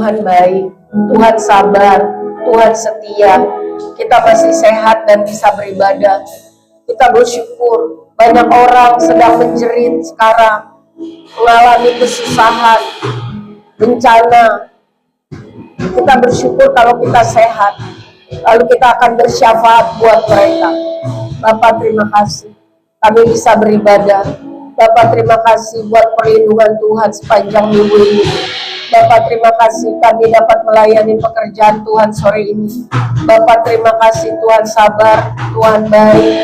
Tuhan baik, Tuhan sabar, Tuhan setia. Kita masih sehat dan bisa beribadah. Kita bersyukur. Banyak orang sedang menjerit sekarang, mengalami kesusahan, bencana. Kita bersyukur kalau kita sehat, lalu kita akan bersyafaat buat mereka. Bapak terima kasih, kami bisa beribadah. Bapak terima kasih buat perlindungan Tuhan sepanjang minggu ini. Bapak terima kasih kami dapat melayani pekerjaan Tuhan sore ini. Bapak terima kasih Tuhan sabar, Tuhan baik,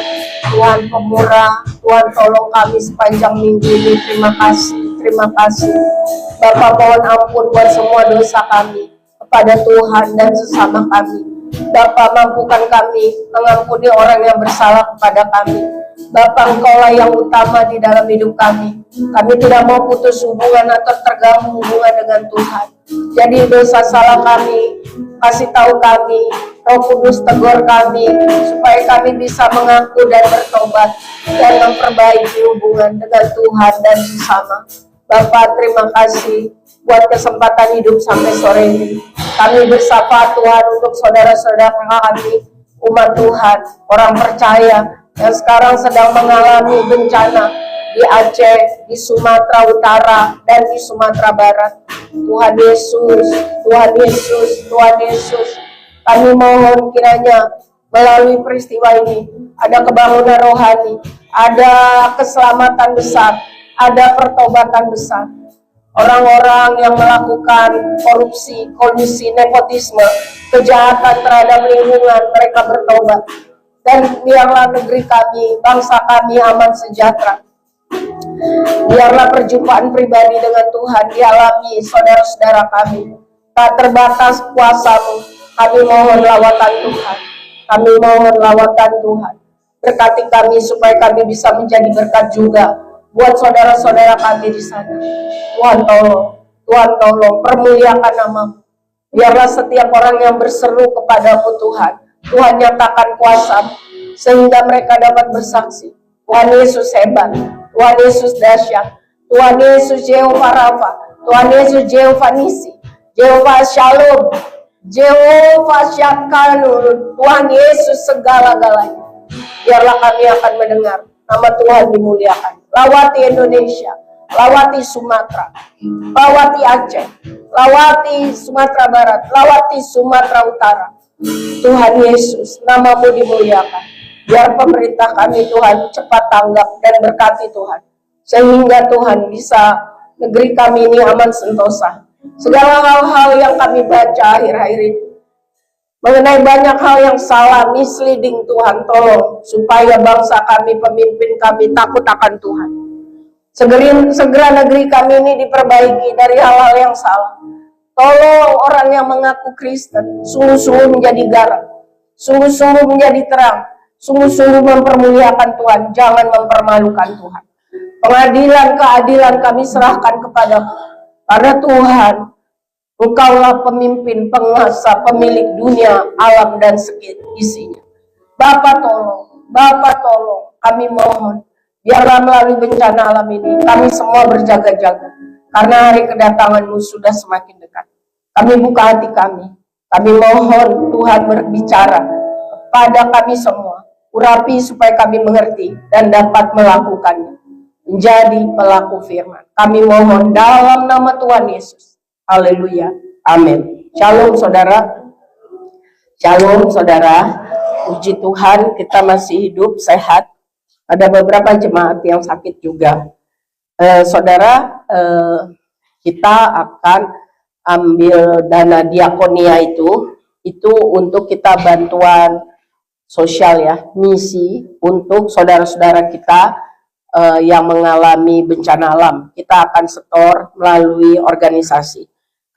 Tuhan pemurah, Tuhan tolong kami sepanjang minggu ini. Terima kasih, terima kasih. Bapak mohon ampun buat semua dosa kami kepada Tuhan dan sesama kami. Bapak mampukan kami mengampuni orang yang bersalah kepada kami. Bapak Engkaulah yang utama di dalam hidup kami. Kami tidak mau putus hubungan atau terganggu hubungan dengan Tuhan. Jadi dosa salah kami, kasih tahu kami, Roh Kudus tegur kami, supaya kami bisa mengaku dan bertobat, dan memperbaiki hubungan dengan Tuhan dan sesama. Bapak terima kasih buat kesempatan hidup sampai sore ini. Kami bersapa Tuhan untuk saudara-saudara kami, umat Tuhan, orang percaya, yang sekarang sedang mengalami bencana di Aceh, di Sumatera Utara, dan di Sumatera Barat. Tuhan Yesus, Tuhan Yesus, Tuhan Yesus, kami mohon kiranya melalui peristiwa ini ada kebangunan rohani, ada keselamatan besar, ada pertobatan besar. Orang-orang yang melakukan korupsi, kolusi, nepotisme, kejahatan terhadap lingkungan, mereka bertobat. Dan biarlah negeri kami, bangsa kami aman sejahtera. Biarlah perjumpaan pribadi dengan Tuhan dialami saudara-saudara kami. Tak terbatas kuasa-Mu, kami mohon lawatan Tuhan. Kami mohon lawatan Tuhan. Berkati kami supaya kami bisa menjadi berkat juga buat saudara-saudara kami di sana. Tuhan tolong, permuliakan nama-Mu. Biarlah setiap orang yang berseru kepadamu Tuhan, Tuhan nyatakan kuasa, sehingga mereka dapat bersaksi Tuhan Yesus hebat, Tuhan Yesus dahsyat, Tuhan Yesus Jehovah Rafa, Tuhan Yesus Jehovah Nisi, Jehovah Shalom, Jehovah Syakanur, Tuhan Yesus segala-galanya. Biarlah kami akan mendengar nama Tuhan dimuliakan. Lawati Indonesia, lawati Sumatera, lawati Aceh, lawati Sumatera Barat, lawati Sumatera Utara. Tuhan Yesus, namamu dimuliakan. Biar pemerintah kami Tuhan cepat tanggap dan berkati Tuhan. Sehingga Tuhan bisa negeri kami ini aman sentosa. Segala hal-hal yang kami baca akhir-akhir ini mengenai banyak hal yang salah, misleading, Tuhan tolong supaya bangsa kami, pemimpin kami takut akan Tuhan. Segera negeri kami ini diperbaiki dari hal-hal yang salah. Tolong orang yang mengaku Kristen sungguh-sungguh menjadi garam, sungguh-sungguh menjadi terang, sungguh-sungguh mempermuliakan Tuhan, jangan mempermalukan Tuhan. Pengadilan, keadilan kami serahkan kepadamu. Karena Tuhan, Engkaulah pemimpin, penguasa, pemilik dunia, alam, dan isinya. Bapa tolong, kami mohon, biarlah melalui bencana alam ini, kami semua berjaga-jaga, karena hari kedatangan-Mu sudah semakin dekat. Kami buka hati kami mohon Tuhan berbicara kepada kami semua, urapi supaya kami mengerti dan dapat melakukannya, menjadi pelaku firman. Kami mohon dalam nama Tuhan Yesus. Haleluya. Amin. Shalom saudara. Shalom saudara. Puji Tuhan kita masih hidup, sehat. Ada beberapa jemaat yang sakit juga. Saudara, kita akan ambil dana diakonia itu untuk kita bantuan sosial ya, misi untuk saudara-saudara kita yang mengalami bencana alam. Kita akan setor melalui organisasi.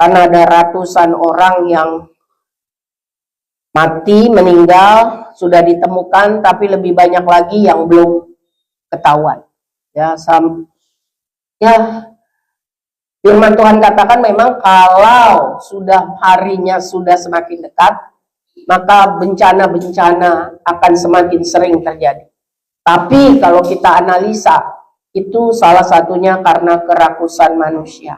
Karena ada ratusan orang yang mati, meninggal, sudah ditemukan, tapi lebih banyak lagi yang belum ketahuan. Ya, firman Tuhan katakan memang kalau sudah harinya sudah semakin dekat, maka bencana-bencana akan semakin sering terjadi. Tapi kalau kita analisa, itu salah satunya karena kerakusan manusia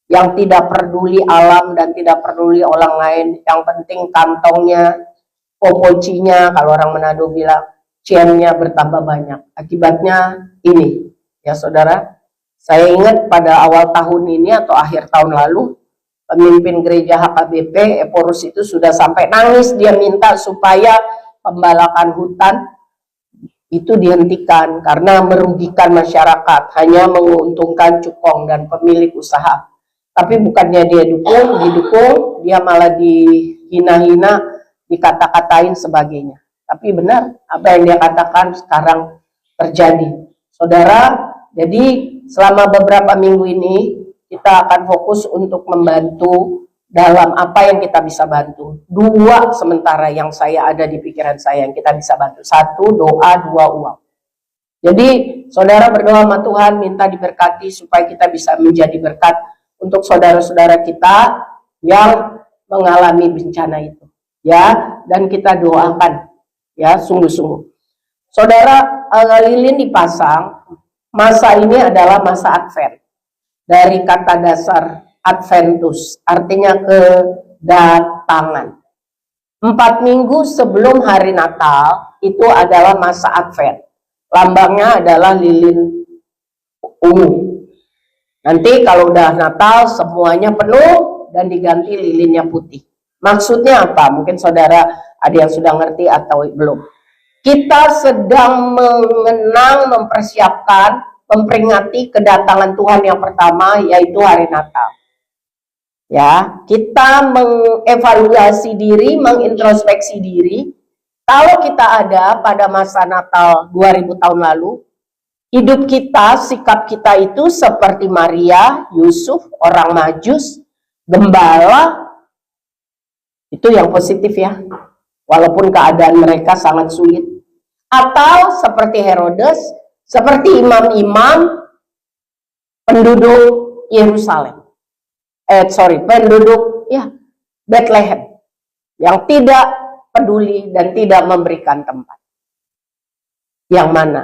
yang tidak peduli alam dan tidak peduli orang lain. Yang penting kantongnya, popocinya, kalau orang Manado bilang, ciennya bertambah banyak. Akibatnya ini, ya saudara. Saya ingat pada awal tahun ini atau akhir tahun lalu, pemimpin gereja HKBP, Eporus itu sudah sampai nangis, dia minta supaya pembalakan hutan itu dihentikan karena merugikan masyarakat, hanya menguntungkan cukong dan pemilik usaha. Tapi bukannya dia didukung, dia malah dihina-hina, dikata-katain sebagainya. Tapi benar, apa yang dia katakan sekarang terjadi. Saudara, jadi selama beberapa minggu ini, kita akan fokus untuk membantu dalam apa yang kita bisa bantu. Dua sementara yang saya ada di pikiran saya yang kita bisa bantu. Satu, doa, dua, uang. Jadi, saudara berdoa sama Tuhan, minta diberkati supaya kita bisa menjadi berkat untuk saudara-saudara kita yang mengalami bencana itu, ya, dan kita doakan, ya, sungguh-sungguh. Saudara, lilin dipasang, masa ini adalah masa Advent, dari kata dasar Adventus, artinya kedatangan. 4 minggu sebelum hari Natal, itu adalah masa Advent, lambangnya adalah lilin ungu. Nanti kalau udah Natal semuanya penuh dan diganti lilinnya putih. Maksudnya apa? Mungkin saudara ada yang sudah ngerti atau belum. Kita sedang mengenang, mempersiapkan, memperingati kedatangan Tuhan yang pertama, yaitu hari Natal. Ya, kita mengevaluasi diri, mengintrospeksi diri. Kalau kita ada pada masa Natal 2000 tahun lalu, hidup kita, sikap kita itu seperti Maria, Yusuf, orang Majus, gembala, itu yang positif ya, walaupun keadaan mereka sangat sulit. Atau seperti Herodes, seperti imam-imam penduduk Yerusalem, penduduk Bethlehem, yang tidak peduli dan tidak memberikan tempat. Yang mana?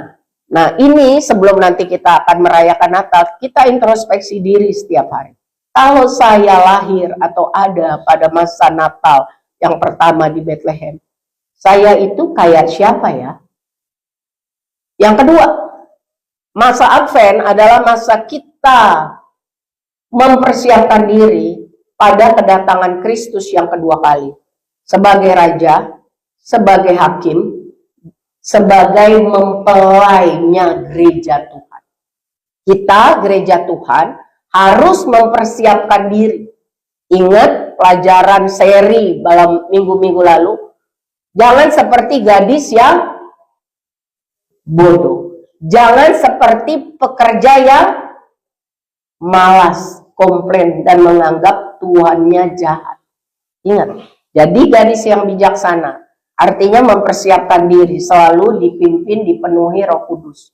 Nah, ini sebelum nanti kita akan merayakan Natal, kita introspeksi diri setiap hari. Kalau saya lahir atau ada pada masa Natal yang pertama di Bethlehem, saya itu kayak siapa ya? Yang kedua, masa Advent adalah masa kita mempersiapkan diri pada kedatangan Kristus yang kedua kali. Sebagai Raja, sebagai Hakim, sebagai mempelainya gereja Tuhan. Kita, gereja Tuhan, harus mempersiapkan diri. Ingat pelajaran seri dalam minggu-minggu lalu, jangan seperti gadis yang bodoh. Jangan seperti pekerja yang malas, komplain, dan menganggap Tuhannya jahat. Ingat, jadi gadis yang bijaksana artinya mempersiapkan diri, selalu dipimpin, dipenuhi Roh Kudus.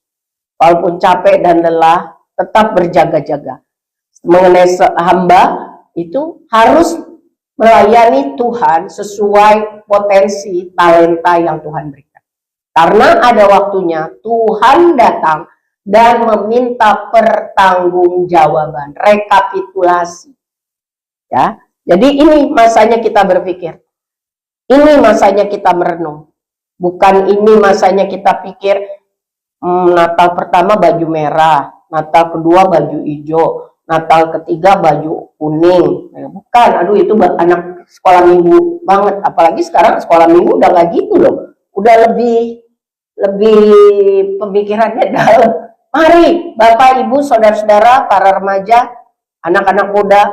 Walaupun capek dan lelah, tetap berjaga-jaga. Mengenai hamba, itu harus melayani Tuhan sesuai potensi talenta yang Tuhan berikan. Karena ada waktunya Tuhan datang dan meminta pertanggungjawaban, rekapitulasi. Ya, jadi ini masanya kita berpikir. Ini masanya kita merenung. Bukan ini masanya kita pikir, Natal pertama baju merah, Natal kedua baju hijau, Natal ketiga baju kuning. Bukan, aduh itu anak sekolah minggu banget. Apalagi sekarang sekolah minggu udah gak gitu loh. Udah lebih pemikirannya dalam. Mari Bapak, Ibu, Saudara-saudara, para remaja, anak-anak muda,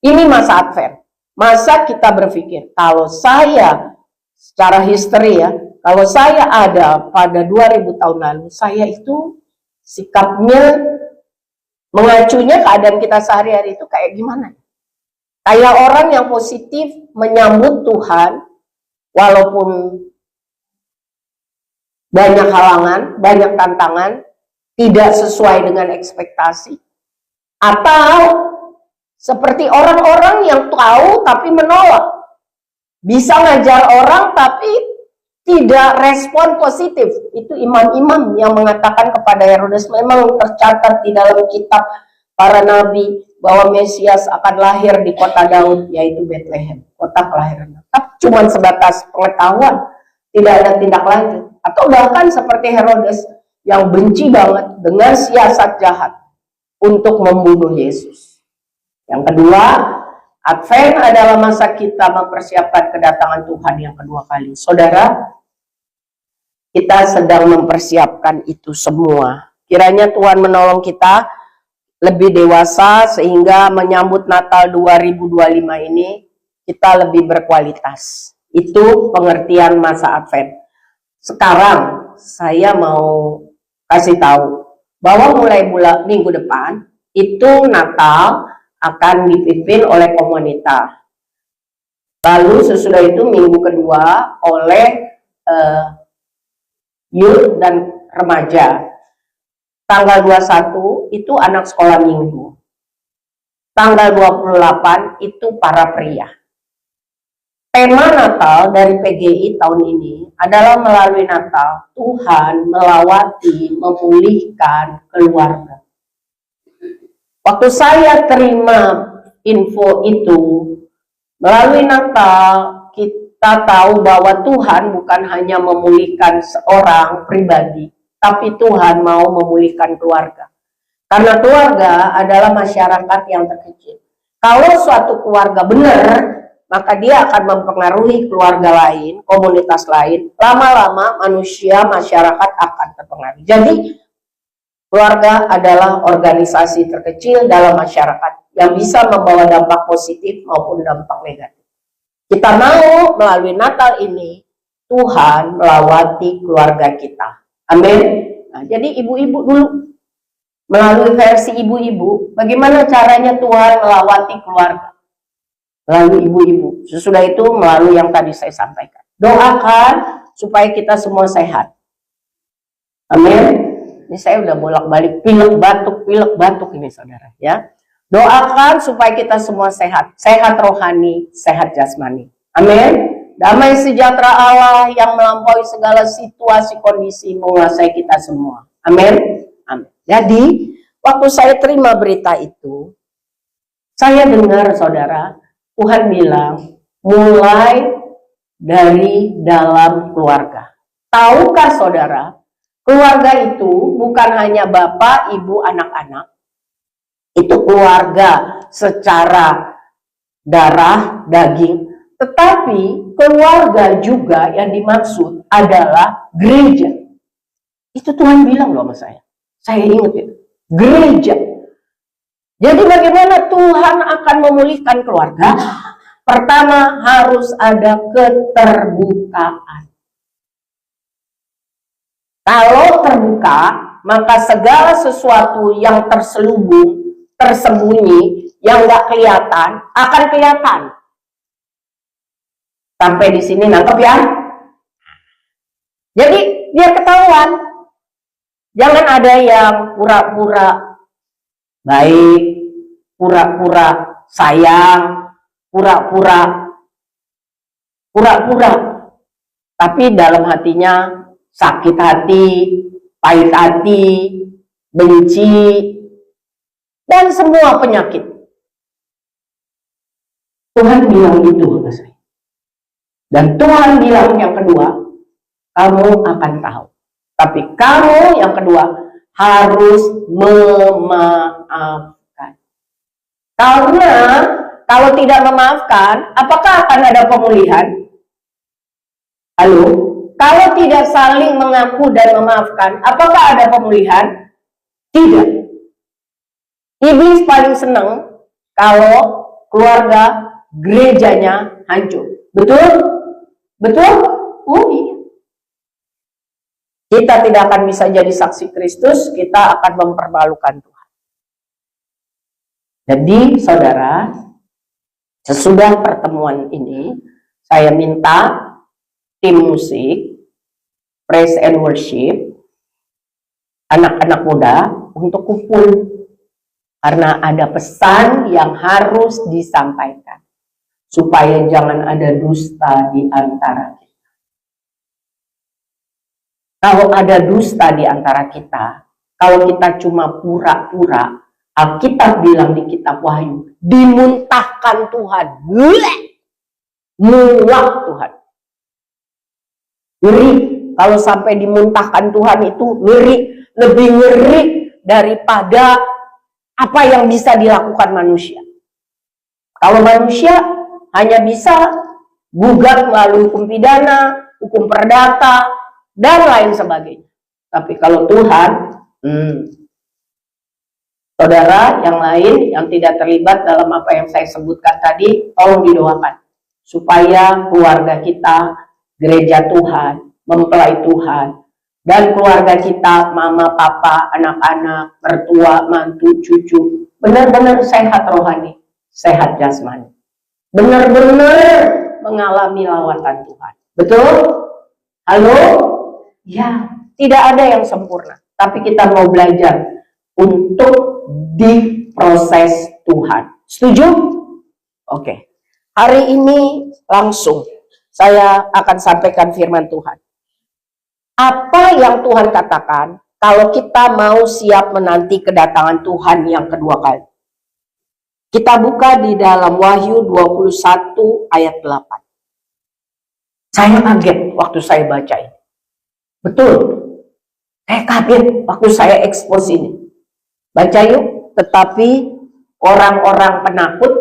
ini masa Advent. Masa kita berpikir, kalau saya secara history ya, kalau saya ada pada 2000 tahun lalu, saya itu sikapnya, mengacunya keadaan kita sehari-hari itu kayak gimana? Kayak orang yang positif menyambut Tuhan, walaupun banyak halangan, banyak tantangan, tidak sesuai dengan ekspektasi. Atau seperti orang-orang yang tahu tapi menolak. Bisa ngajar orang tapi tidak respon positif. Itu imam-imam yang mengatakan kepada Herodes, memang tercatat di dalam kitab para nabi bahwa Mesias akan lahir di kota Daud, yaitu Bethlehem, kota kelahiran. Tapi cuma sebatas pengetahuan, tidak ada tindak lanjut. Atau bahkan seperti Herodes yang benci banget dengan siasat jahat untuk membunuh Yesus. Yang kedua, Advent adalah masa kita mempersiapkan kedatangan Tuhan yang kedua kali. Saudara, kita sedang mempersiapkan itu semua. Kiranya Tuhan menolong kita lebih dewasa sehingga menyambut Natal 2025 ini kita lebih berkualitas. Itu pengertian masa Advent. Sekarang saya mau kasih tahu bahwa mulai minggu depan itu Natal akan dipimpin oleh komunitas. Lalu sesudah itu minggu kedua oleh youth dan remaja. Tanggal 21 itu anak sekolah minggu. Tanggal 28 itu para pria. Tema Natal dari PGI tahun ini adalah melalui Natal, Tuhan melawati, memulihkan keluarga. Waktu saya terima info itu, melalui Natal, kita tahu bahwa Tuhan bukan hanya memulihkan seorang pribadi, tapi Tuhan mau memulihkan keluarga. Karena keluarga adalah masyarakat yang terkecil. Kalau suatu keluarga benar, maka dia akan mempengaruhi keluarga lain, komunitas lain. Lama-lama manusia, masyarakat akan terpengaruh. Jadi, keluarga adalah organisasi terkecil dalam masyarakat yang bisa membawa dampak positif maupun dampak negatif. Kita mau melalui Natal ini, Tuhan melawati keluarga kita. Amin. Nah, jadi ibu-ibu dulu, melalui versi ibu-ibu, bagaimana caranya Tuhan melawati keluarga? Melalui ibu-ibu. Sesudah itu melalui yang tadi saya sampaikan. Doakan supaya kita semua sehat. Amin. Ini saya udah bolak-balik pilek batuk ini saudara ya. Doakan supaya kita semua sehat. Sehat rohani, sehat jasmani. Amin. Damai sejahtera Allah yang melampaui segala situasi kondisi menguasai kita semua. Amin. Amin. Jadi waktu saya terima berita itu, saya dengar saudara, Tuhan bilang mulai dari dalam keluarga. Tahukah saudara, keluarga itu bukan hanya bapak, ibu, anak-anak. Itu keluarga secara darah, daging. Tetapi keluarga juga yang dimaksud adalah gereja. Itu Tuhan bilang loh sama saya. Saya ingat itu. Gereja. Jadi bagaimana Tuhan akan memulihkan keluarga? Pertama harus ada keterbukaan. Kalau terbuka, maka segala sesuatu yang terselubung, tersembunyi, yang nggak kelihatan, akan kelihatan. Sampai di sini nangkep ya? Jadi biar ketahuan. Jangan ada yang pura-pura baik, pura-pura sayang, pura-pura, tapi dalam hatinya sakit hati, pahit hati, benci, dan semua penyakit. Tuhan bilang itu kepada saya. Dan Tuhan bilang yang kedua, kamu akan tahu. Tapi kamu yang kedua harus memaafkan. Karena kalau tidak memaafkan, apakah akan ada pemulihan? Halo? Kalau tidak saling mengaku dan memaafkan, apakah ada pemulihan? Tidak. Iblis paling senang kalau keluarga gerejanya hancur. Betul? Betul? Oh iya. Kita tidak akan bisa jadi saksi Kristus, kita akan mempermalukan Tuhan. Jadi saudara, sesudah pertemuan ini, saya minta tim musik, praise and worship, anak-anak muda untuk kumpul. Karena ada pesan yang harus disampaikan. Supaya jangan ada dusta di antara kita. Kalau ada dusta di antara kita, kalau kita cuma pura-pura, Alkitab bilang di kitab Wahyu, dimuntahkan Tuhan. Muak Tuhan. Ngeri. Kalau sampai dimuntahkan Tuhan itu ngeri. Lebih ngeri daripada apa yang bisa dilakukan manusia. Kalau manusia hanya bisa gugat melalui hukum pidana, hukum perdata, dan lain sebagainya. Tapi kalau Tuhan, saudara yang lain yang tidak terlibat dalam apa yang saya sebutkan tadi, tolong didoakan. Supaya keluarga kita, gereja Tuhan, mempelai Tuhan, dan keluarga kita, mama, papa, anak-anak, mertua, mantu, cucu, benar-benar sehat rohani, sehat jasmani. Benar-benar mengalami lawatan Tuhan. Betul? Halo? Ya, tidak ada yang sempurna. Tapi kita mau belajar untuk diproses Tuhan. Setuju? Oke. Hari ini langsung saya akan sampaikan firman Tuhan. Apa yang Tuhan katakan kalau kita mau siap menanti kedatangan Tuhan yang kedua kali? Kita buka di dalam Wahyu 21 ayat 8. Saya kaget waktu saya baca ini. Betul. Saya kaget waktu saya ekspos ini. Baca yuk. Tetapi orang-orang penakut,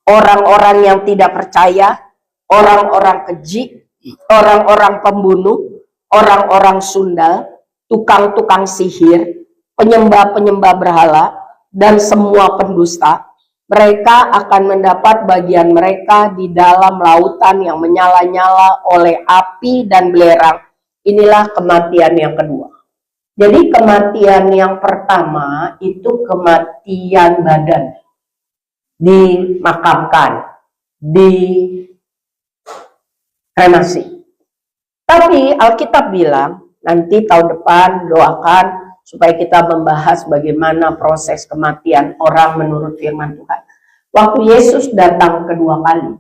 orang-orang yang tidak percaya, orang-orang keji, orang-orang pembunuh, orang-orang sundal, tukang-tukang sihir, penyembah-penyembah berhala, dan semua pendusta, mereka akan mendapat bagian mereka di dalam lautan yang menyala-nyala oleh api dan belerang. Inilah kematian yang kedua. Jadi kematian yang pertama itu kematian badan. Dimakamkan, dikremasi. Tapi Alkitab bilang, nanti tahun depan doakan supaya kita membahas bagaimana proses kematian orang menurut firman Tuhan. Waktu Yesus datang kedua kali,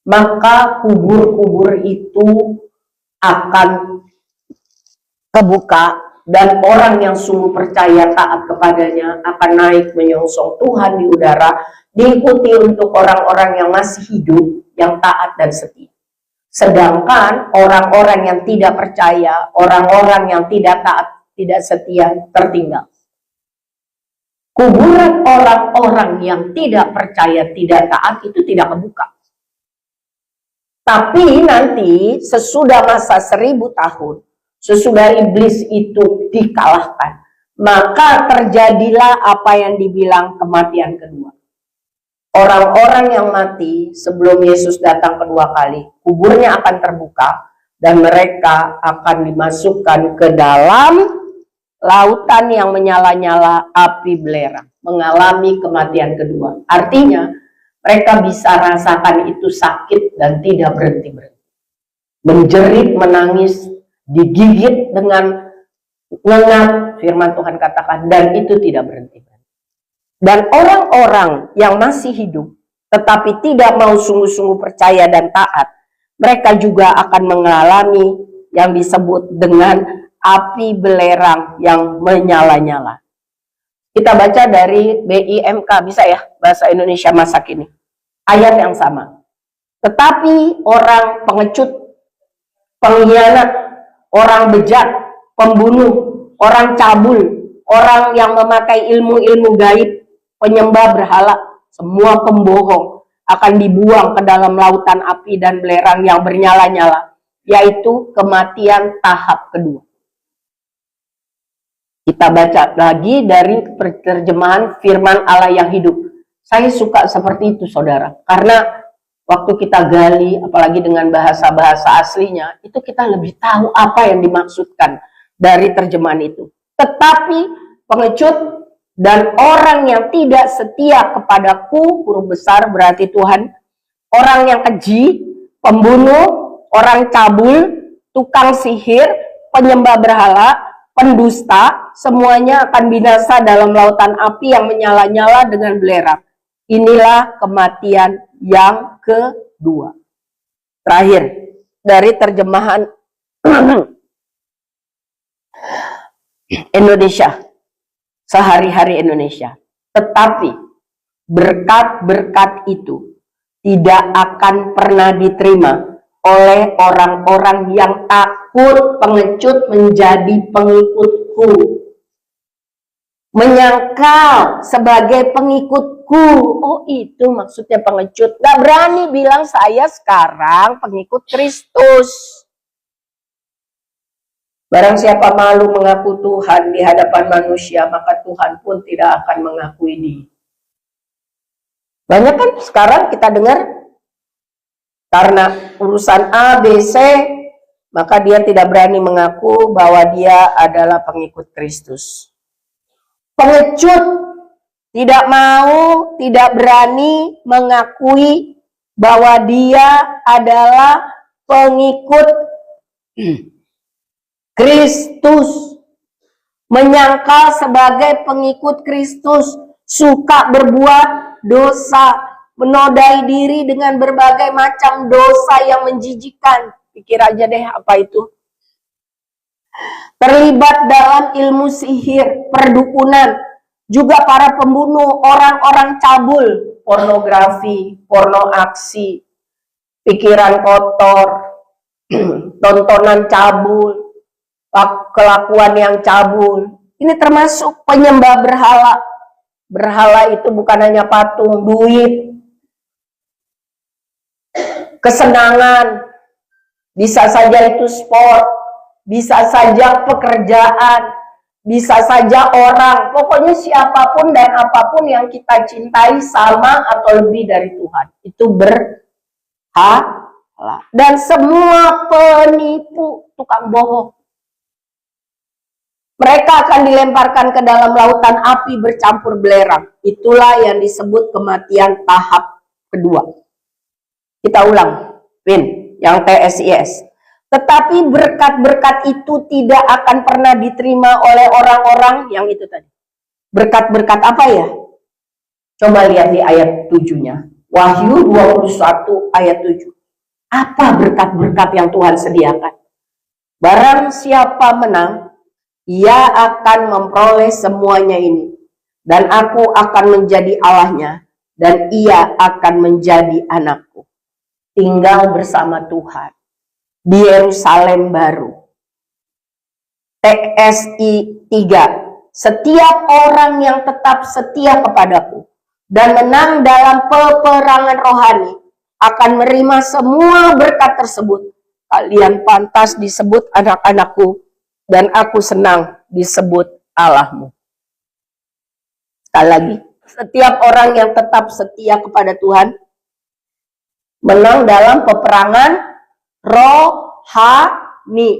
maka kubur-kubur itu akan kebuka dan orang yang sungguh percaya taat kepadanya akan naik menyongsong Tuhan di udara, diikuti untuk orang-orang yang masih hidup, yang taat dan setia. Sedangkan orang-orang yang tidak percaya, orang-orang yang tidak taat, tidak setia, tertinggal. Kuburan orang-orang yang tidak percaya, tidak taat itu tidak kebuka. Tapi nanti sesudah masa 1000 tahun, sesudah iblis itu dikalahkan, maka terjadilah apa yang dibilang kematian kedua. Orang-orang yang mati sebelum Yesus datang kedua kali, kuburnya akan terbuka dan mereka akan dimasukkan ke dalam lautan yang menyala-nyala api belerang, mengalami kematian kedua. Artinya mereka bisa rasakan itu sakit dan tidak berhenti-berhenti. Menjerit, menangis, digigit dengan ngengat, firman Tuhan katakan, dan itu tidak berhenti. Dan orang-orang yang masih hidup tetapi tidak mau sungguh-sungguh percaya dan taat, mereka juga akan mengalami yang disebut dengan api belerang yang menyala-nyala. Kita baca dari BIMK, bisa ya bahasa Indonesia masa kini, ayat yang sama. Tetapi orang pengecut, pengkhianat, orang bejat, pembunuh, orang cabul, orang yang memakai ilmu-ilmu gaib, penyembah berhala, semua pembohong akan dibuang ke dalam lautan api dan belerang yang bernyala-nyala, yaitu kematian tahap kedua. Kita baca lagi dari terjemahan firman Allah yang hidup. Saya suka seperti itu, saudara, karena waktu kita gali, apalagi dengan bahasa-bahasa aslinya, itu kita lebih tahu apa yang dimaksudkan dari terjemahan itu. Tetapi pengecut dan orang yang tidak setia kepadaku, huruf besar berarti Tuhan, orang yang keji, pembunuh, orang cabul, tukang sihir, penyembah berhala, pendusta, semuanya akan binasa dalam lautan api yang menyala-nyala dengan belerang. Inilah kematian yang kedua. Terakhir, dari terjemahan Indonesia, sehari-hari Indonesia. Tetapi berkat-berkat itu tidak akan pernah diterima oleh orang-orang yang takut pengecut menjadi pengikutku. Menyangkal sebagai pengikutku. Oh, itu maksudnya pengecut. Gak berani bilang saya sekarang pengikut Kristus. Barang siapa malu mengaku Tuhan di hadapan manusia, maka Tuhan pun tidak akan mengakui dia. Banyak kan sekarang kita dengar, karena urusan A, B, C, maka dia tidak berani mengaku bahwa dia adalah pengikut Kristus. Pengecut tidak mau, tidak berani mengakui bahwa dia adalah pengikut Kristus. Menyangkal sebagai pengikut Kristus, suka berbuat dosa, menodai diri dengan berbagai macam dosa yang menjijikkan. Pikir aja deh apa itu. Terlibat dalam ilmu sihir, perdukunan, juga para pembunuh, orang-orang cabul, pornografi, porno aksi, pikiran kotor, tontonan cabul, kelakuan yang cabul. Ini termasuk penyembah berhala. Berhala itu bukan hanya patung, duit, kesenangan, bisa saja itu sport, bisa saja pekerjaan, bisa saja orang, pokoknya siapapun dan apapun yang kita cintai sama atau lebih dari Tuhan, itu berhala. Dan semua penipu, tukang bohong, mereka akan dilemparkan ke dalam lautan api bercampur belerang. Itulah yang disebut kematian tahap kedua. Kita ulang, Win, yang TSIS. Tetapi berkat-berkat itu tidak akan pernah diterima oleh orang-orang yang itu tadi. Berkat-berkat apa ya? Coba lihat di ayat 7-nya. Wahyu 21 ayat 7. Apa berkat-berkat yang Tuhan sediakan? Barang siapa menang, ia akan memperoleh semuanya ini. Dan aku akan menjadi Allahnya, dan ia akan menjadi anakku. Tinggal bersama Tuhan di Yerusalem baru. TSI 3. Setiap orang yang tetap setia kepadaku dan menang dalam peperangan rohani akan menerima semua berkat tersebut. Kalian pantas disebut anak-anakku, dan aku senang disebut Allahmu. Sekali lagi, setiap orang yang tetap setia kepada Tuhan menang dalam peperangan rohani.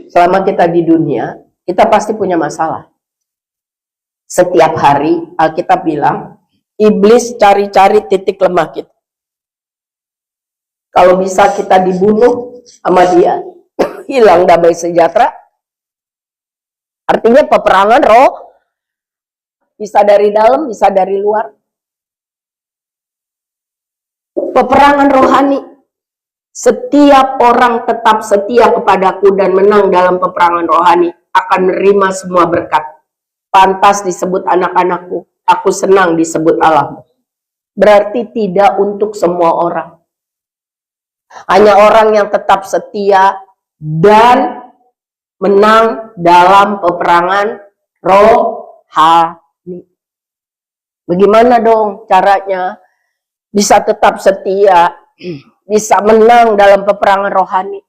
Selama kita di dunia, kita pasti punya masalah. Setiap hari, Alkitab bilang, iblis cari-cari titik lemah kita. Kalau bisa kita dibunuh sama dia, hilang damai sejahtera. Artinya peperangan roh, bisa dari dalam, bisa dari luar. Peperangan rohani. Setiap orang tetap setia kepadaku dan menang dalam peperangan rohani akan menerima semua berkat. Pantas disebut anak-anakku. Aku senang disebut Allahmu. Berarti tidak untuk semua orang. Hanya orang yang tetap setia dan menang dalam peperangan rohani. Bagaimana dong caranya bisa tetap setia, bisa menang dalam peperangan rohani?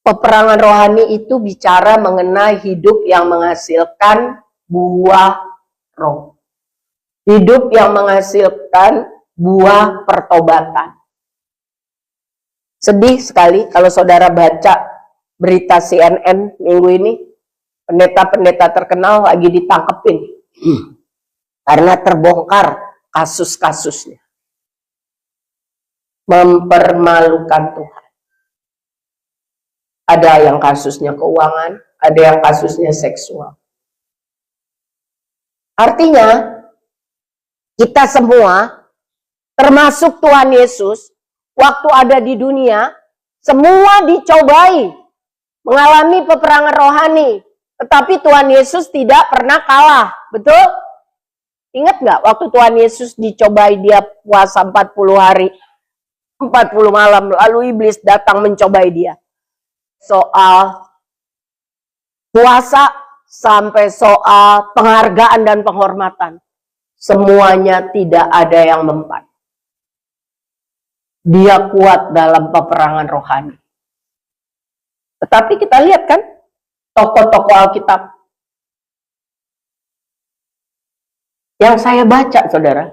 Peperangan rohani itu bicara mengenai hidup yang menghasilkan buah roh. Hidup yang menghasilkan buah pertobatan. Sedih sekali kalau saudara baca berita CNN minggu ini. Pendeta-pendeta terkenal lagi ditangkepin karena terbongkar kasus-kasusnya. Mempermalukan Tuhan. Ada yang kasusnya keuangan, ada yang kasusnya seksual. Artinya, kita semua, termasuk Tuhan Yesus, waktu ada di dunia, semua dicobai, mengalami peperangan rohani. Tetapi Tuhan Yesus tidak pernah kalah, betul? Ingat nggak waktu Tuhan Yesus dicobai, dia puasa 40 hari, 40 malam, lalu iblis datang mencobai dia. Soal puasa sampai soal penghargaan dan penghormatan. Semuanya tidak ada yang mempan. Dia kuat dalam peperangan rohani. Tetapi kita lihat kan, tokoh-tokoh Alkitab yang saya baca, saudara.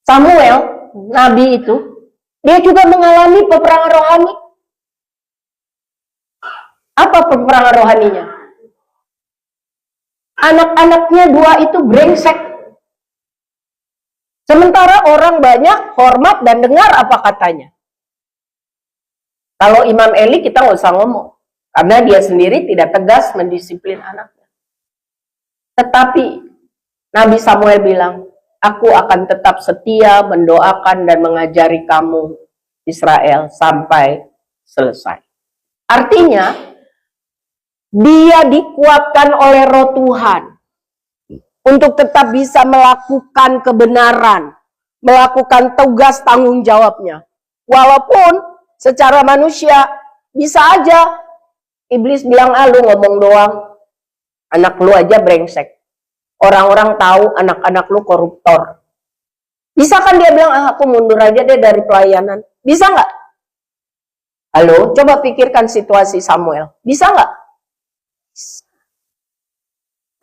Samuel, nabi itu, dia juga mengalami peperangan rohani. Apa peperangan rohaninya? Anak-anaknya dua itu brengsek. Sementara orang banyak hormat dan dengar apa katanya. Kalau Imam Eli kita nggak usah ngomong. Karena dia sendiri tidak tegas mendisiplin anaknya. Tetapi Nabi Samuel bilang, aku akan tetap setia mendoakan dan mengajari kamu Israel sampai selesai. Artinya, dia dikuatkan oleh Roh Tuhan untuk tetap bisa melakukan kebenaran, melakukan tugas tanggung jawabnya. Walaupun secara manusia bisa aja iblis bilang, lu ngomong doang, anak lu aja brengsek. Orang-orang tahu anak-anak lu koruptor. Bisa kan dia bilang, aku mundur aja deh dari pelayanan. Bisa nggak? Halo, coba pikirkan situasi Samuel. Bisa nggak?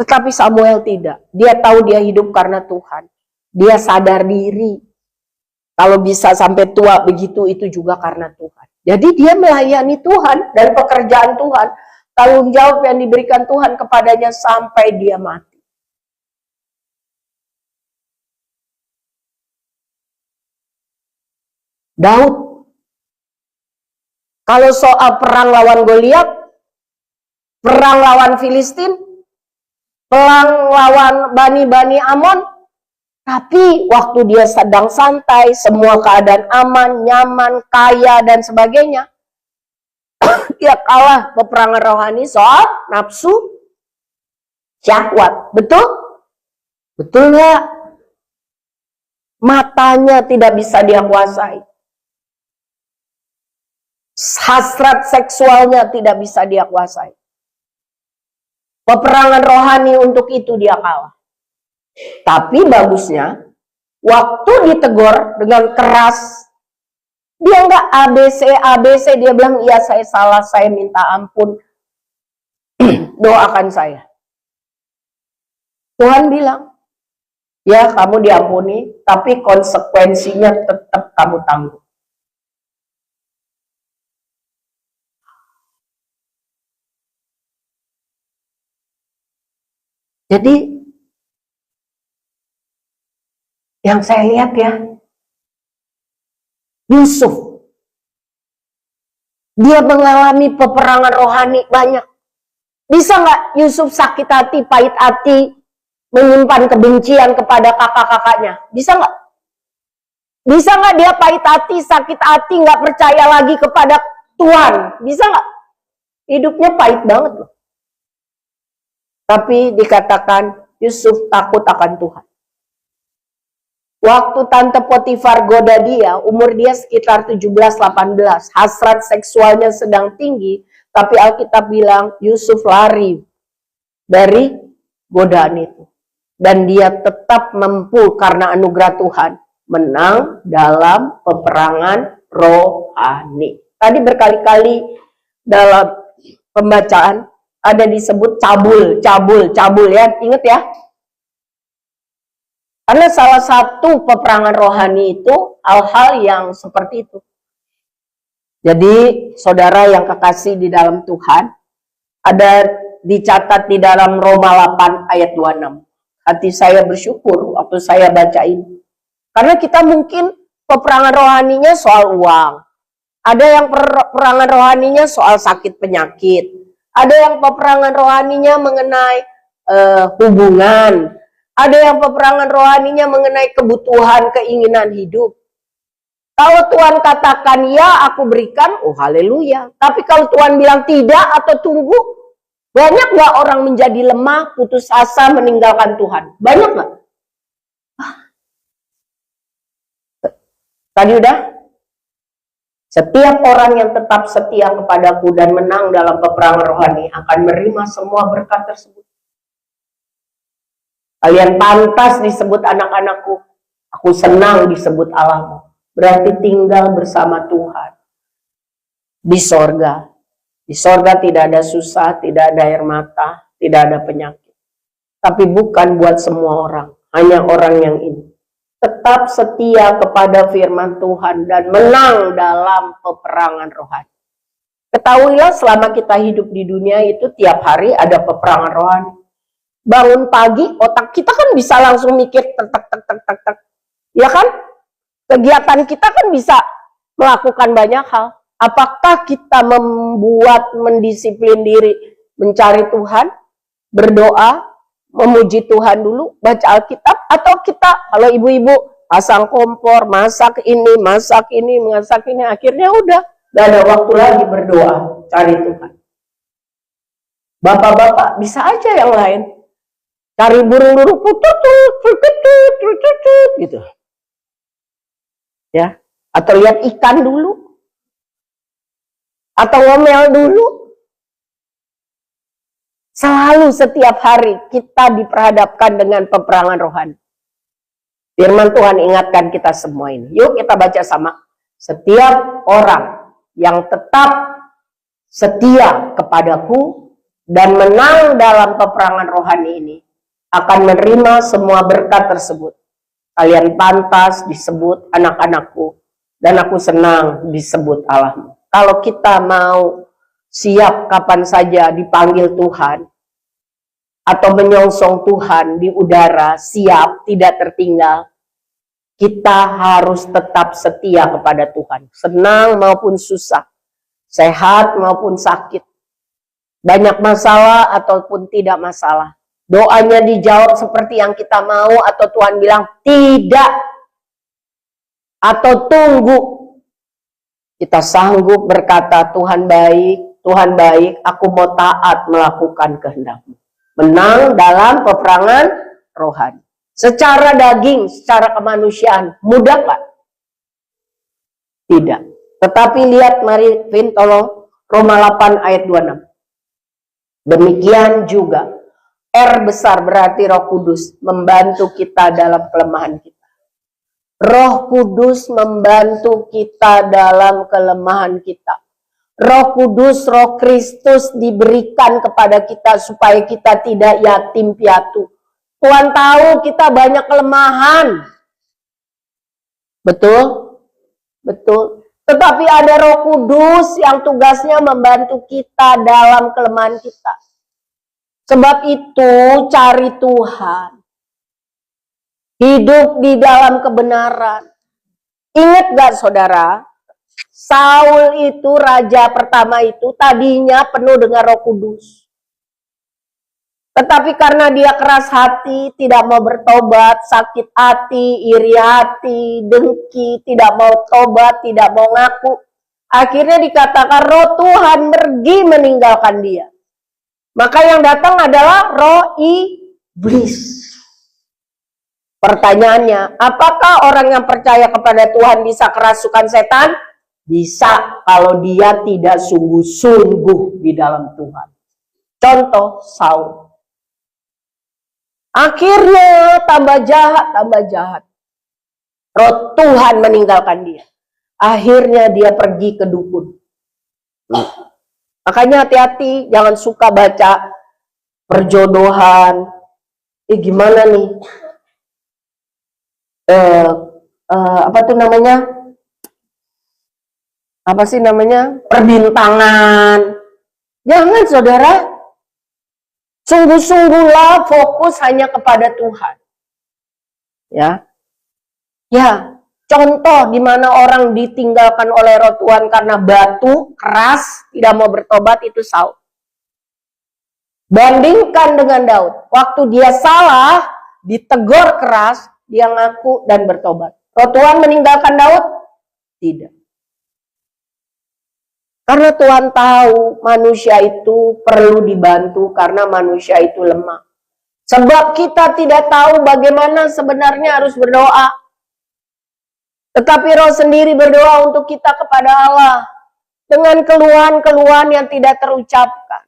Tetapi Samuel tidak. Dia tahu dia hidup karena Tuhan. Dia sadar diri. Kalau bisa sampai tua begitu, itu juga karena Tuhan. Jadi dia melayani Tuhan dan pekerjaan Tuhan. Tanggung jawab yang diberikan Tuhan kepadanya sampai dia mati. Daud. Kalau soal perang lawan Goliat, perang lawan Filistin, perang lawan Bani Amon, tapi waktu dia sedang santai, semua keadaan aman, nyaman, kaya, dan sebagainya, Dia kalah peperangan rohani soal nafsu syahwat. Betul? Betul nggak? Matanya tidak bisa dia kuasai. Hasrat seksualnya tidak bisa dia kuasai. Peperangan rohani untuk itu dia kalah. Tapi bagusnya, waktu ditegur dengan keras, dia nggak ABC, dia bilang, iya saya salah, saya minta ampun, doakan saya. Tuhan bilang, ya kamu diampuni, tapi konsekuensinya tetap kamu tanggung. Jadi, yang saya lihat ya, Yusuf, dia mengalami peperangan rohani banyak. Bisa nggak Yusuf sakit hati, pahit hati, menyimpan kebencian kepada kakak-kakaknya? Bisa nggak? Bisa nggak dia pahit hati, sakit hati, nggak percaya lagi kepada Tuhan? Bisa nggak? Hidupnya pahit banget loh. Tapi dikatakan Yusuf takut akan Tuhan. Waktu Tante Potifar goda dia, umur dia sekitar 17-18, hasrat seksualnya sedang tinggi, tapi Alkitab bilang Yusuf lari dari godaan itu. Dan dia tetap mampu karena anugerah Tuhan menang dalam peperangan rohani. Tadi berkali-kali dalam pembacaan ada disebut cabul ya, ingat ya. Karena salah satu peperangan rohani itu hal-hal yang seperti itu. Jadi saudara yang kekasih di dalam Tuhan, ada dicatat di dalam Roma 8 ayat 26. Hati saya bersyukur waktu saya baca ini. Karena kita mungkin peperangan rohaninya soal uang. Ada yang peperangan rohaninya soal sakit penyakit. Ada yang peperangan rohaninya mengenai hubungan. Ada yang peperangan rohaninya mengenai kebutuhan, keinginan hidup. Kalau Tuhan katakan ya aku berikan, oh haleluya. Tapi kalau Tuhan bilang tidak atau tunggu, banyak gak orang menjadi lemah, putus asa, meninggalkan Tuhan? Banyak gak? Tadi udah? Setiap orang yang tetap setia kepadaku dan menang dalam peperangan rohani akan menerima semua berkat tersebut. Kalian pantas disebut anak-anakku. Aku senang disebut Allahmu. Berarti tinggal bersama Tuhan. Di sorga. Di sorga tidak ada susah, tidak ada air mata, tidak ada penyakit. Tapi bukan buat semua orang. Hanya orang yang ini. Tetap setia kepada firman Tuhan dan menang dalam peperangan rohani. Ketahuilah selama kita hidup di dunia itu tiap hari ada peperangan rohani. Bangun pagi, otak kita kan bisa langsung mikir tek. Ya kan? Kegiatan kita kan bisa melakukan banyak hal. Apakah kita mendisiplin diri mencari Tuhan, berdoa, memuji Tuhan dulu, baca Alkitab, atau kita kalau ibu-ibu pasang kompor, masak ini, akhirnya udah gak ada waktu lagi berdoa, cari Tuhan. Bapak-bapak bisa aja yang lain. Cari burung-burung gitu. Ya, atau lihat ikan dulu. Atau ngomel dulu. Selalu setiap hari kita diperhadapkan dengan peperangan rohani. Firman Tuhan ingatkan kita semua ini. Yuk kita baca sama. Setiap orang yang tetap setia kepadaku dan menang dalam peperangan rohani ini akan menerima semua berkat tersebut. Kalian pantas disebut anak-anakku dan aku senang disebut Allahmu. Kalau kita mau siap kapan saja dipanggil Tuhan atau menyongsong Tuhan di udara, siap, tidak tertinggal, kita harus tetap setia kepada Tuhan. Senang maupun susah, sehat maupun sakit, banyak masalah ataupun tidak masalah. Doanya dijawab seperti yang kita mau atau Tuhan bilang tidak atau tunggu. Kita sanggup berkata, Tuhan baik, aku mau taat melakukan kehendak-Mu. Menang dalam peperangan rohani. Secara daging, secara kemanusiaan, mudah gak? Tidak. Tetapi lihat, mari Vin tolong, Roma 8 ayat 26. Demikian juga, R besar berarti Roh Kudus membantu kita dalam kelemahan kita. Roh Kudus membantu kita dalam kelemahan kita. Roh Kudus, Roh Kristus diberikan kepada kita supaya kita tidak yatim piatu. Tuhan tahu kita banyak kelemahan. Betul? Betul. Tetapi ada Roh Kudus yang tugasnya membantu kita dalam kelemahan kita. Sebab itu cari Tuhan. Hidup di dalam kebenaran. Ingat gak saudara? Saul itu, raja pertama itu, tadinya penuh dengan Roh Kudus. Tetapi karena dia keras hati, tidak mau bertobat, sakit hati, iri hati, dengki, tidak mau tobat, tidak mau ngaku. Akhirnya dikatakan roh Tuhan pergi meninggalkan dia. Maka yang datang adalah roh iblis. Pertanyaannya, apakah orang yang percaya kepada Tuhan bisa kerasukan setan? Bisa, kalau dia tidak sungguh-sungguh di dalam Tuhan. Contoh, Saul. Akhirnya tambah jahat. Roh Tuhan meninggalkan dia. Akhirnya dia pergi ke dukun. Makanya hati-hati, jangan suka baca perjodohan. Gimana nih? Apa tuh namanya? Apa sih namanya? Perbintangan. Jangan saudara. Sungguh-sungguhlah fokus hanya kepada Tuhan. Ya, contoh di mana orang ditinggalkan oleh roh Tuhan karena batu, keras, tidak mau bertobat, itu Saul. Bandingkan dengan Daud. Waktu dia salah, ditegur keras, dia ngaku dan bertobat. Roh Tuhan meninggalkan Daud? Tidak. Karena Tuhan tahu manusia itu perlu dibantu karena manusia itu lemah. Sebab kita tidak tahu bagaimana sebenarnya harus berdoa. Tetapi roh sendiri berdoa untuk kita kepada Allah. Dengan keluhan-keluhan yang tidak terucapkan.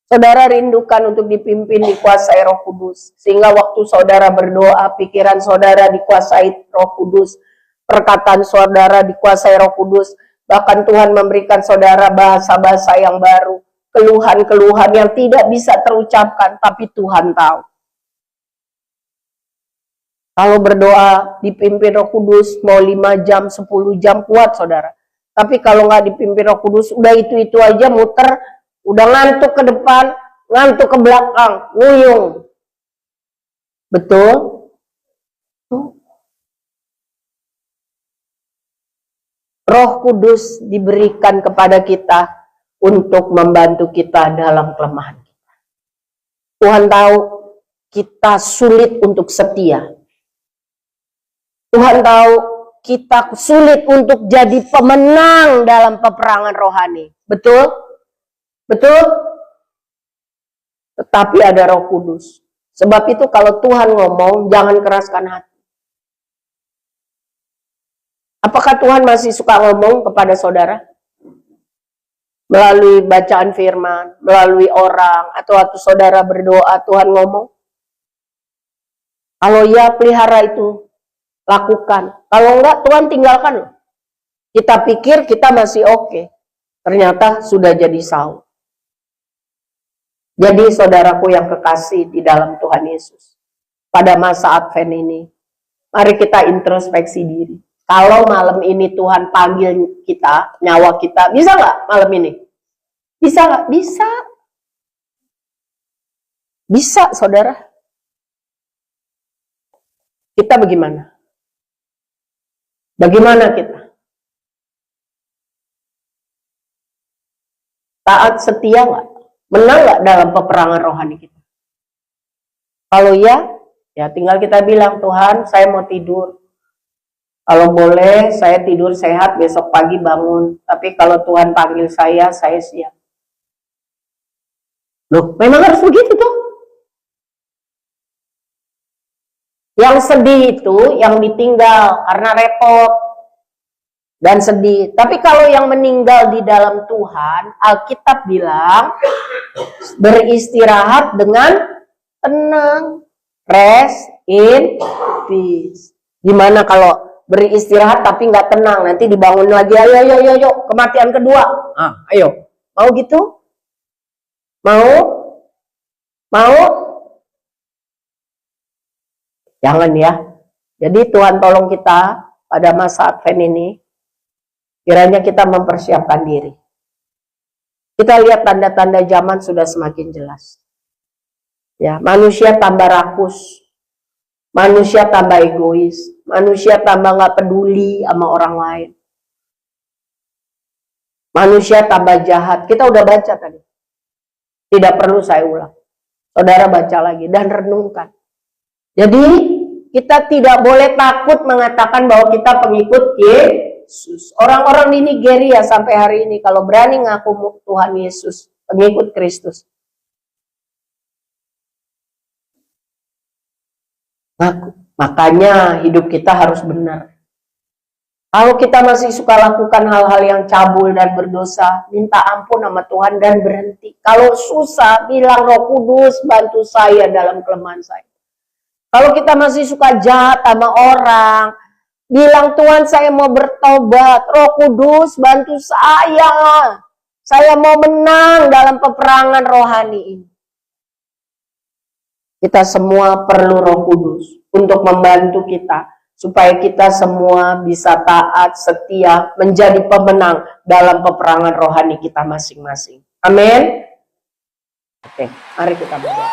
Saudara rindukan untuk dipimpin dikuasai Roh Kudus. Sehingga waktu saudara berdoa, pikiran saudara dikuasai Roh Kudus. Perkataan saudara dikuasai Roh Kudus. Bahkan Tuhan memberikan saudara bahasa-bahasa yang baru. Keluhan-keluhan yang tidak bisa terucapkan, tapi Tuhan tahu. Kalau berdoa dipimpin Roh Kudus, mau 5 jam, 10 jam kuat saudara. Tapi kalau nggak dipimpin Roh Kudus, udah itu aja muter, udah ngantuk ke depan, ngantuk ke belakang, nguyung. Betul? Roh Kudus diberikan kepada kita untuk membantu kita dalam kelemahan kita. Tuhan tahu kita sulit untuk setia. Tuhan tahu kita sulit untuk jadi pemenang dalam peperangan rohani. Betul? Betul? Tetapi ada Roh Kudus. Sebab itu kalau Tuhan ngomong, jangan keraskan hati. Apakah Tuhan masih suka ngomong kepada saudara? Melalui bacaan firman, melalui orang, atau waktu saudara berdoa, Tuhan ngomong? Kalau ya, pelihara itu. Lakukan. Kalau enggak, Tuhan tinggalkan loh. Kita pikir kita masih oke. Ternyata sudah jadi Saul. Jadi saudaraku yang kekasih di dalam Tuhan Yesus. Pada masa Advent ini, mari kita introspeksi diri. Kalau malam ini Tuhan panggil kita, nyawa kita, bisa nggak malam ini? Bisa nggak? Bisa. Bisa, saudara. Kita bagaimana? Bagaimana kita? Taat setia nggak? Menang nggak dalam peperangan rohani kita? Kalau ya tinggal kita bilang, Tuhan, saya mau tidur. Kalau boleh saya tidur sehat, besok pagi bangun. Tapi kalau Tuhan panggil saya siap. Loh, memang harus begitu tuh. Yang sedih itu yang ditinggal karena repot dan sedih. Tapi kalau yang meninggal di dalam Tuhan, Alkitab bilang beristirahat dengan tenang. Rest in peace. Gimana kalau beristirahat tapi nggak tenang, nanti dibangun lagi, ayo, kematian kedua. Ayo, mau gitu? Mau? Jangan ya. Jadi Tuhan tolong kita pada masa Advent ini, kiranya kita mempersiapkan diri. Kita lihat tanda-tanda zaman sudah semakin jelas. Ya, manusia tambah rakus, manusia tambah egois, manusia tambah nggak peduli sama orang lain. Manusia tambah jahat. Kita udah baca tadi. Tidak perlu saya ulang. Saudara baca lagi dan renungkan. Jadi kita tidak boleh takut mengatakan bahwa kita pengikut Yesus. Orang-orang di Nigeria sampai hari ini kalau berani ngaku Tuhan Yesus, pengikut Kristus. Makanya hidup kita harus benar. Kalau kita masih suka lakukan hal-hal yang cabul dan berdosa, minta ampun sama Tuhan dan berhenti. Kalau susah, bilang Roh Kudus bantu saya dalam kelemahan saya. Kalau kita masih suka jahat sama orang, bilang Tuhan saya mau bertobat, Roh Kudus bantu saya. Saya mau menang dalam peperangan rohani ini. Kita semua perlu Roh Kudus untuk membantu kita. Supaya kita semua bisa taat, setia, menjadi pemenang dalam peperangan rohani kita masing-masing. Amin. Oke, mari kita berdoa.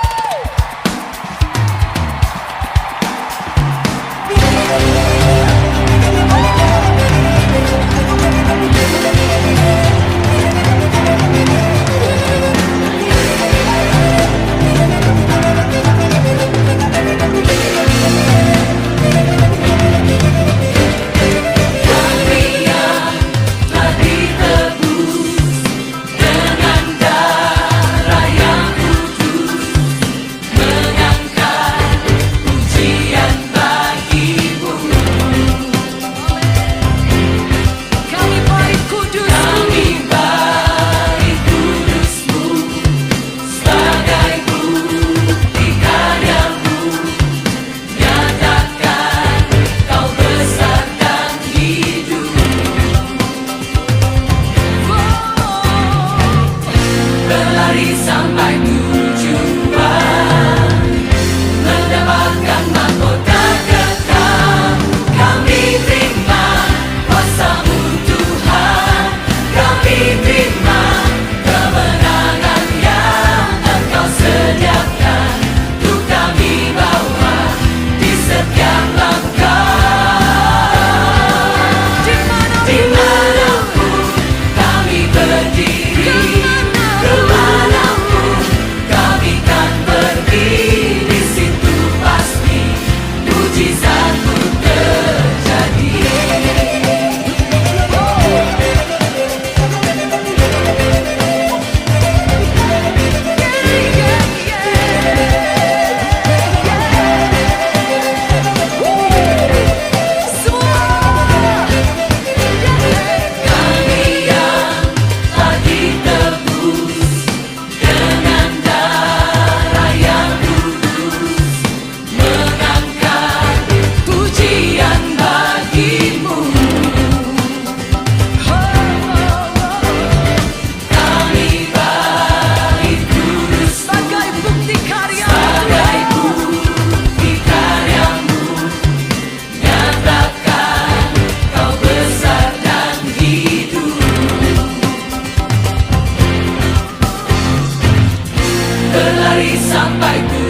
berlari sampai